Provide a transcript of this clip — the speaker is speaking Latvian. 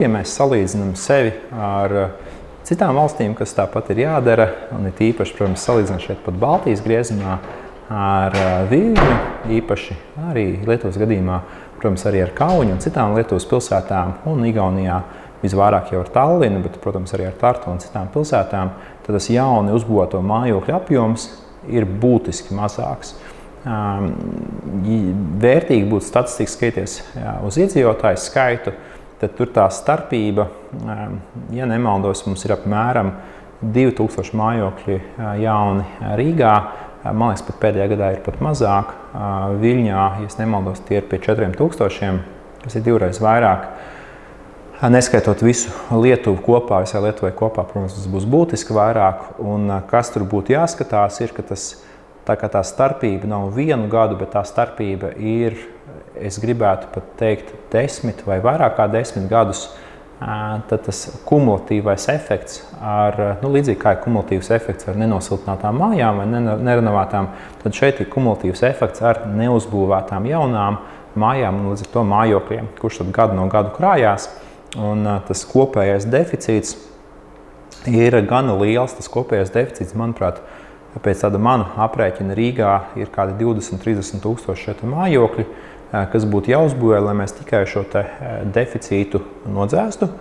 Ja mēs salīdzinām sevi ar citām valstīm, kas tāpat ir jādara, un it īpaši, protams, salīdzinām šeit pat Baltijas griezumā ar Viļņu, īpaši arī Lietuvas gadījumā, protams, arī ar Kaunu un citām Lietuvas pilsētām, un Igaunijā visvairāk jau ar Tallinu, bet, protams, arī ar Tartu un citām pilsētām, tad tas jauni uzbūvēto mājokļu apjoms ir būtiski mazāks. Vērtīgi būtu statistiski skatīties uz iedzīvotāju skaitu, tad tur tā starpība, ja nemaldos, mums ir apmēram 2000 mājokļi jauni Rīgā. Man liekas, pat pēdējā gadā ir pat mazāk. Viļņā, ja nemaldos, tie ir pie 4000, kas ir divreiz vairāk. Neskaitot visu Lietuvu kopā, visai Lietuvai kopā, protams, tas būs būtiski vairāk. Un kas tur būtu jāskatās, ir, ka tā starpība nav 1 gadu, bet tā starpība ir, es gribētu pat teikt, 10 vai vairāk kā 10 gadus, tad tas kumulatīvais efekts līdzīgi kā ir kumulatīvs efekts ar nenosiltinātām mājām vai nerenovētām, tad šeit ir kumulatīvs efekts ar neuzbūvētām jaunām mājām un līdz ar to mājokļiem, kurš tad gadu no gadu krājās. Un tas kopējais deficīts ir gana liels. Tas kopējais deficīts, manuprāt, pēc tāda manu aprēķina Rīgā ir kādi 20–30 tūkstoši šeit mājokļi, kas būtu jāuzbūvē, lai mēs tikai šo deficītu nodzēstu.